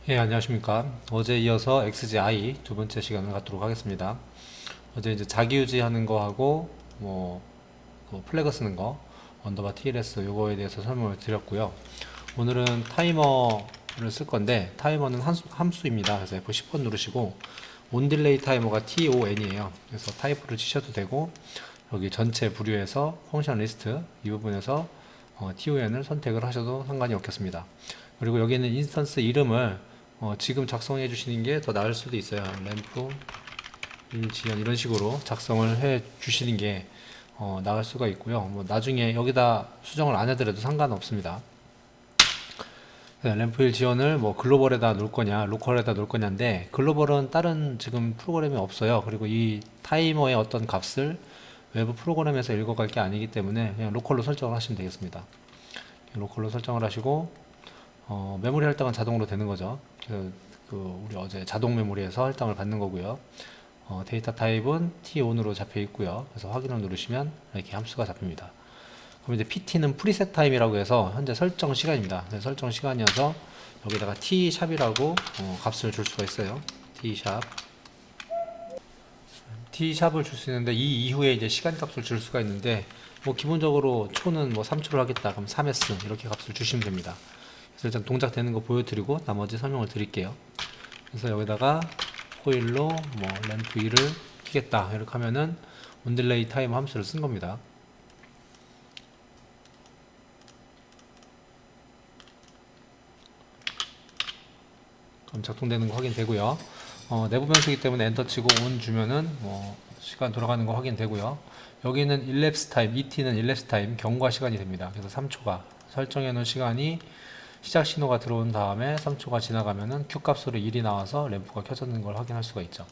예, 안녕하십니까. 어제 이어서 XGI 두 번째 시간을 갖도록 하겠습니다. 어제 이제 자기유지 하는 거 하고, 그 플래그 쓰는 거, 언더바 TLS 요거에 대해서 설명을 드렸고요. 오늘은 타이머를 쓸 건데, 타이머는 함수입니다. 그래서 F10번 누르시고, 온딜레이 타이머가 TON이에요. 그래서 타이프를 치셔도 되고, 여기 전체 부류에서 펑션 리스트 이 부분에서 TON을 선택을 하셔도 상관이 없겠습니다. 그리고 여기 있는 인스턴스 이름을 지금 작성해 주시는 게 더 나을 수도 있어요. 램프 1지연 이런 식으로 작성을 해 주시는 게 나을 수가 있고요. 뭐 나중에 여기다 수정을 안 해드려도 상관없습니다. 램프 1 지원을 뭐 글로벌에다 놓을 거냐 로컬에다 놓을 거냐인데, 글로벌은 다른 지금 프로그램이 없어요. 그리고 이 타이머의 어떤 값을 외부 프로그램에서 읽어갈 게 아니기 때문에 그냥 로컬로 설정을 하시면 되겠습니다. 로컬로 설정을 하시고 메모리 할당은 자동으로 되는 거죠. 우리 어제 자동 메모리에서 할당을 받는 거고요. 데이터 타입은 T-ON으로 잡혀 있고요. 그래서 확인을 누르시면 이렇게 함수가 잡힙니다. 그럼 이제 PT는 프리셋 타임이라고 해서 현재 설정 시간입니다. 설정 시간이어서 여기다가 T샵이라고 값을 줄 수가 있어요. T샵. T샵을 줄 수 있는데 이 이후에 이제 시간 값을 줄 수가 있는데, 뭐 기본적으로 초는 뭐 3초를 하겠다 그럼 3s 이렇게 값을 주시면 됩니다. 그래서 일단 동작 되는 거 보여드리고 나머지 설명을 드릴게요. 그래서 여기다가 코일로 뭐 램프 2를 키겠다 이렇게 하면은 온딜레이 타임 함수를 쓴 겁니다. 그럼 작동되는 거 확인되고요. 내부 변수이기 때문에 엔터 치고 온 주면은 시간 돌아가는 거 확인되고요. 여기는 일랩스 타임, ET는 일랩스 타임 경과 시간이 됩니다. 그래서 3초가 설정해 놓은 시간이 시작 신호가 들어온 다음에 3초가 지나가면은 Q 값으로 1이 나와서 램프가 켜졌는 걸 확인할 수가 있죠.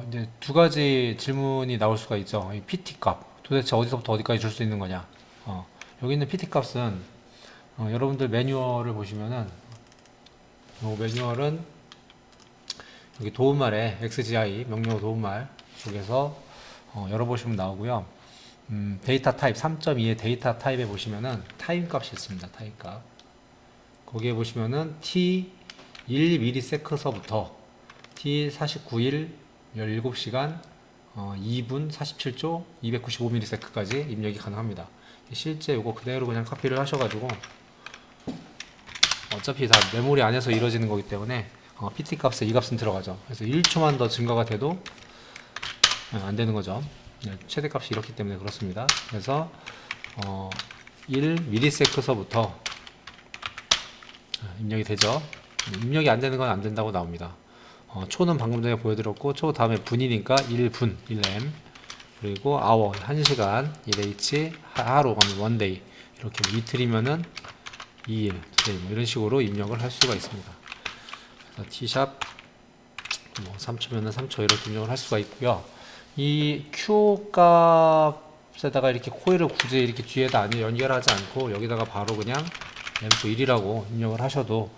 이제 두 가지 질문이 나올 수가 있죠. 이 PT 값 도대체 어디서부터 어디까지 줄 수 있는 거냐. 여기 있는 PT 값은 여러분들 매뉴얼을 보시면은 이 매뉴얼은 여기 도움말에 XGI 명령 도움말 쪽에서 열어보시면 나오고요. 데이터 타입 3.2의 데이터 타입에 보시면은 타임 값이 있습니다. 타임 값. 거기에 보시면은 T 1ms서부터 T 49일 17시간 2분 47초 295ms까지 입력이 가능합니다. 실제 이거 그대로 그냥 카피를 하셔가지고, 어차피 다 메모리 안에서 이루어지는 거기 때문에 PT 값에 이 값은 들어가죠. 그래서 1초만 더 증가가 돼도 안 되는 거죠. 최대 값이 이렇기 때문에 그렇습니다. 그래서 1ms서부터 입력이 되죠. 입력이 안 되는 건 안 된다고 나옵니다. 초는 방금 전에 보여드렸고, 초 다음에 분이니까 1분, 1m, 그리고 hour, 1시간, 1h, 하루, 원데이, 이렇게 이틀이면은 2일, 뭐 이런 식으로 입력을 할 수가 있습니다. T샵 3초면은 3초 이렇게 입력을 할 수가 있고요. 이 Q 값에다가 이렇게 코일을 굳이 이렇게 뒤에다 연결하지 않고 여기다가 바로 그냥 램프 1이라고 입력을 하셔도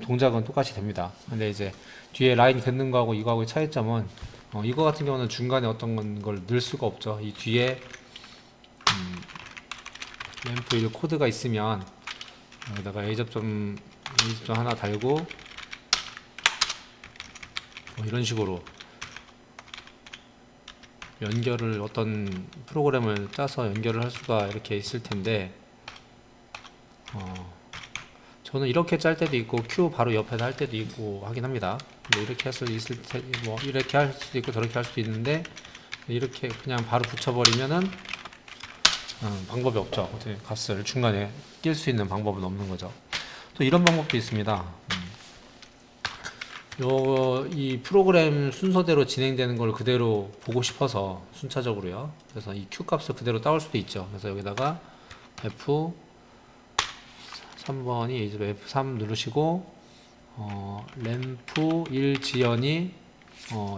동작은 똑같이 됩니다. 근데 이제 뒤에 라인 긋는 거하고 이거하고의 차이점은, 이거 같은 경우는 중간에 어떤 걸 넣을 수가 없죠. 이 뒤에 램프 1 코드가 있으면 여기다가 A접점 하나 달고 이런 식으로 연결을, 어떤 프로그램을 짜서 연결을 할 수가 이렇게 있을 텐데, 저는 이렇게 짤 때도 있고 Q 바로 옆에다 할 때도 있고 하긴 합니다. 이렇게 할 수도 있을 이렇게 할 수도 있고 저렇게 할 수도 있는데, 이렇게 그냥 바로 붙여버리면은 방법이 없죠. 어떻게 값을 중간에 낄 수 있는 방법은 없는 거죠. 또 이런 방법도 있습니다. 이 프로그램 순서대로 진행되는 걸 그대로 보고 싶어서 순차적으로요. 그래서 이 Q 값을 그대로 따올 수도 있죠. 그래서 여기다가 F 3번이 F3 누르시고, 램프 1 지연이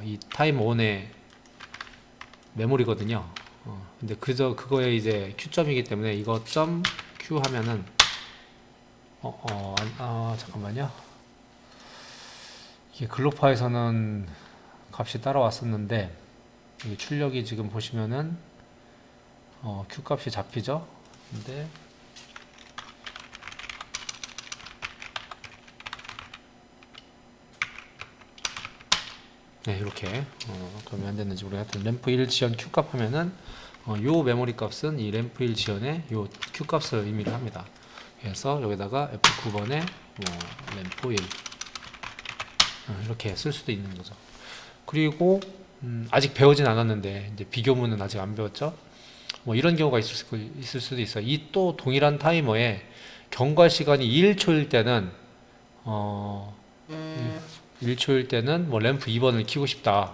이 타임 온의 메모리거든요. 근데 그거에 이제 Q점이기 때문에 이거 점 Q 하면은 잠깐만요. 이게 글로파에서는 값이 따라왔었는데, 여기 출력이 지금 보시면은 Q 값이 잡히죠. 근데 네, 이렇게 그러면 안 됐는지 모르겠는데 램프 1 지연 Q 값 하면은 요 메모리 값은 이 램프 1 지연의 요 Q 값을 의미를 합니다. 그래서 여기다가 F9번에 뭐 램프 1 이렇게 쓸 수도 있는 거죠. 그리고 아직 배우진 않았는데 이제 비교문은 아직 안 배웠죠. 뭐 이런 경우가 있을 수도 있어요. 이 또 동일한 타이머에 경과 시간이 1초일 때는 1초일 때는 뭐 램프 2번을 키고 싶다.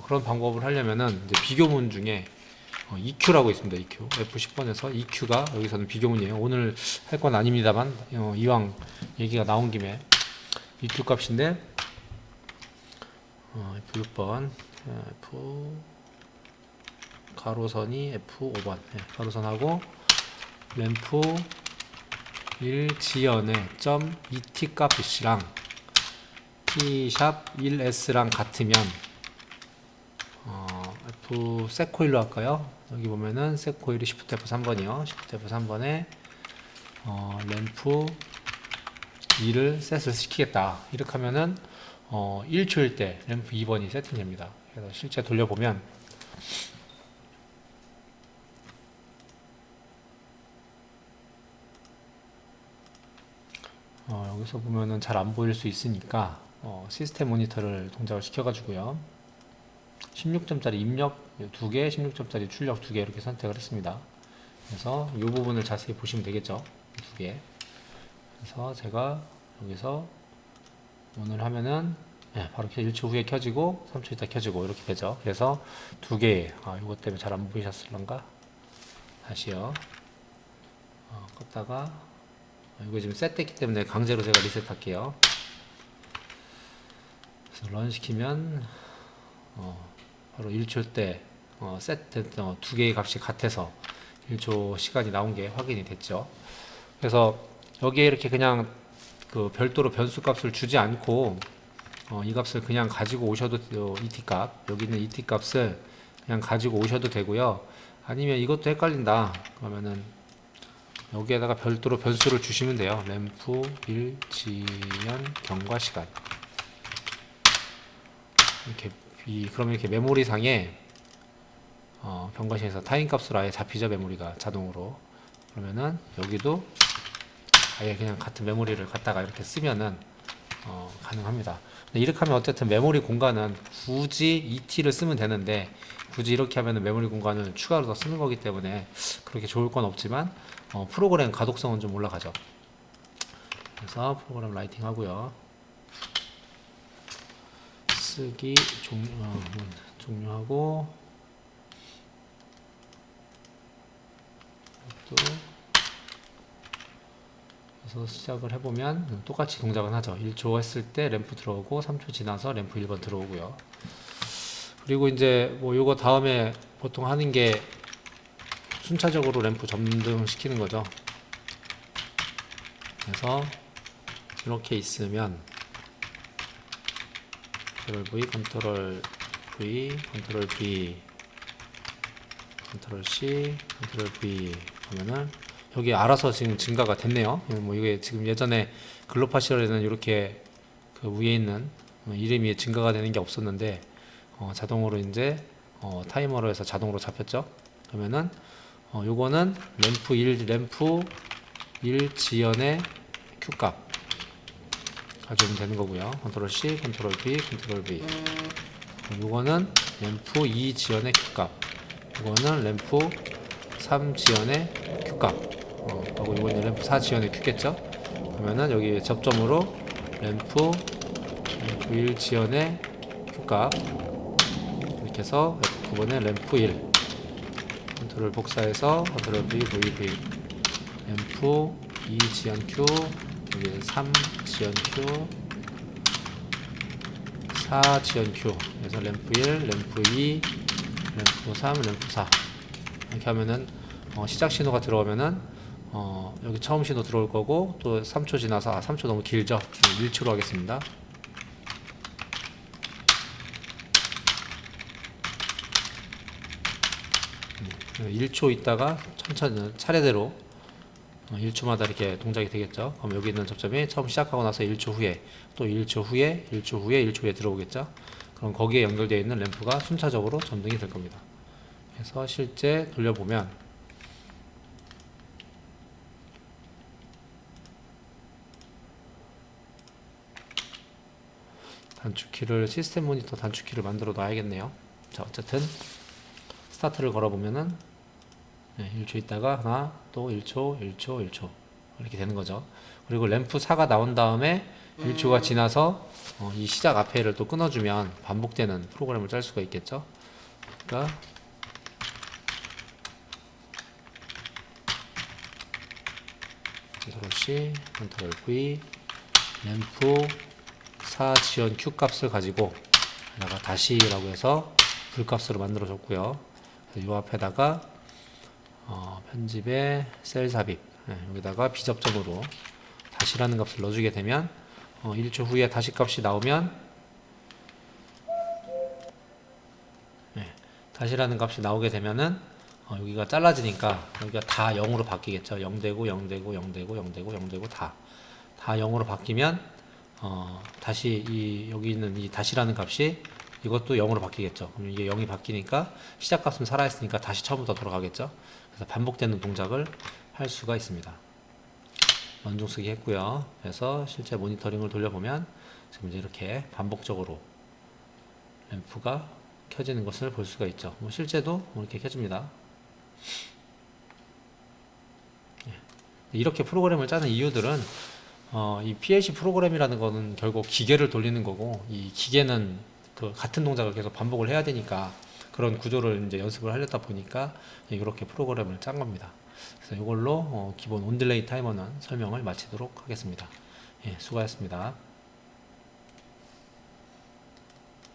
그런 방법을 하려면은 이제 비교문 중에 EQ라고 있습니다. EQ. F10번에서 EQ가 여기서는 비교문이에요. 오늘 할 건 아닙니다만 이왕 얘기가 나온 김에 EQ 값인데 F6번 F 가로선이 F5번 가로선하고 램프 1 지연의 점 ET 값이랑 T샵 1S랑 같으면 F 셋코일로 할까요? 여기 보면은 셋코일이 Shift F3번이요. Shift F3번에 램프 2를 셋을 시키겠다. 이렇게 하면은 1초일 때 램프 2번이 세팅됩니다. 그래서 실제 돌려보면 여기서 보면은 잘 안 보일 수 있으니까 시스템 모니터를 동작을 시켜가지고요. 16점짜리 입력 2개, 16점짜리 출력 2개 이렇게 선택을 했습니다. 그래서 이 부분을 자세히 보시면 되겠죠. 2개. 그래서 제가 여기서 오늘 하면은 바로 1초 후에 켜지고 3초 있다 켜지고 이렇게 되죠. 그래서 2개, 이것 때문에 잘 안 보이셨을런가? 다시요. 껐다가 이거 지금 셋됐기 때문에 강제로 제가 리셋 할게요. 그래서 런 시키면 바로 1초 때 셋됐던 2개의 값이 같아서 1초 시간이 나온 게 확인이 됐죠. 그래서 여기에 이렇게 그냥 그 별도로 변수 값을 주지 않고 이 값을 그냥 가지고 오셔도 ET 값, 여기 있는 ET 값을 그냥 가지고 오셔도 되고요. 아니면 이것도 헷갈린다 그러면은 여기에다가 별도로 변수를 주시면 돼요. 램프 1 지연 경과 시간 이렇게 그러면 이렇게 메모리 상에 경과 시간에서 타임 값으로 아예 잡히죠. 메모리가 자동으로. 그러면은 여기도 아예 그냥 같은 메모리를 갖다가 이렇게 쓰면은 가능합니다. 근데 이렇게 하면 어쨌든 메모리 공간은 굳이 ET를 쓰면 되는데 굳이 이렇게 하면 메모리 공간을 추가로 더 쓰는 거기 때문에 그렇게 좋을 건 없지만 프로그램 가독성은 좀 올라가죠. 그래서 프로그램 라이팅 하고요. 쓰기 종료하고 또 그래서 시작을 해보면 똑같이 동작은 하죠. 1초 했을 때 램프 들어오고 3초 지나서 램프 1번 들어오고요. 그리고 이제 뭐 요거 다음에 보통 하는 게 순차적으로 램프 점등시키는 거죠. 그래서 이렇게 있으면 컨트롤 V, 컨트롤 V, 컨트롤 B, 컨트롤 C, 컨트롤 V 하면은 여기 알아서 지금 증가가 됐네요. 뭐 이게 지금 예전에 글로파 시절에는 이렇게 그 위에 있는 이름이 증가가 되는 게 없었는데 자동으로 이제 타이머로 해서 자동으로 잡혔죠. 그러면은 요거는 램프 1 지연의 Q 값 가져오면 되는 거고요. 컨트롤 C, 컨트롤 B, 컨트롤 V. 요거는 램프 2 지연의 Q 값. 요거는 램프 3 지연의 Q 값. 하고 요거는 램프 4 지연의 Q겠죠? 그러면은 여기 접점으로 램프 1 지연의 Q 값. 이렇게 해서 9번에 램프 1. 컨트롤 복사해서 컨트롤 V, V. 램프 2 지연 Q. 여기 3 지연 Q, 4 지연 Q. 그래서 램프 1, 램프 2, 램프 3, 램프 4. 이렇게 하면은 시작 신호가 들어오면은 여기 처음 신호 들어올 거고 또 3초 지나서 3초 너무 길죠? 1초로 하겠습니다. 1초 있다가 천천히 차례대로 1초마다 이렇게 동작이 되겠죠. 그럼 여기 있는 접점이 처음 시작하고 나서 1초 후에 또 1초 후에 1초 후에 1초 후에 들어오겠죠. 그럼 거기에 연결되어 있는 램프가 순차적으로 점등이 될 겁니다. 그래서 실제 돌려보면 단축키를 시스템 모니터 단축키를 만들어 놔야겠네요. 자, 어쨌든 스타트를 걸어보면은 1초 있다가 하나, 또 1초, 1초, 1초 이렇게 되는 거죠. 그리고 램프 4가 나온 다음에 1초가 지나서 이 시작 앞에를 또 끊어주면 반복되는 프로그램을 짤 수가 있겠죠. 그러니까 컨트롤 C, 컨트롤 V, 램프 4 지연 Q 값을 가지고 여기다가 다시라고 해서 불값으로 만들어 줬고요. 이 앞에다가 편집의 셀 삽입, 여기다가 비접점으로 다시라는 값을 넣어주게 되면 1초 후에 다시 값이 나오면 다시라는 값이 나오게 되면은 여기가 잘라지니까 여기가 다 0으로 바뀌겠죠. 0 되고 0 되고 0 되고 0 되고 0 되고 다 0으로 바뀌면 다시 여기 있는 이 다시라는 값이 이것도 0으로 바뀌겠죠. 그럼 이게 0이 바뀌니까 시작값은 살아있으니까 다시 처음부터 돌아가겠죠. 그래서 반복되는 동작을 할 수가 있습니다. 원중 쓰기 했고요. 그래서 실제 모니터링을 돌려보면 지금 이제 이렇게 반복적으로 램프가 켜지는 것을 볼 수가 있죠. 실제도 이렇게 켜집니다. 이렇게 프로그램을 짜는 이유들은 이 PLC 프로그램이라는 거는 결국 기계를 돌리는 거고, 이 기계는 그 같은 동작을 계속 반복을 해야 되니까 그런 구조를 이제 연습을 하려다 보니까 이렇게 프로그램을 짠 겁니다. 그래서 이걸로 기본 온딜레이 타이머는 설명을 마치도록 하겠습니다. 예, 수고하셨습니다.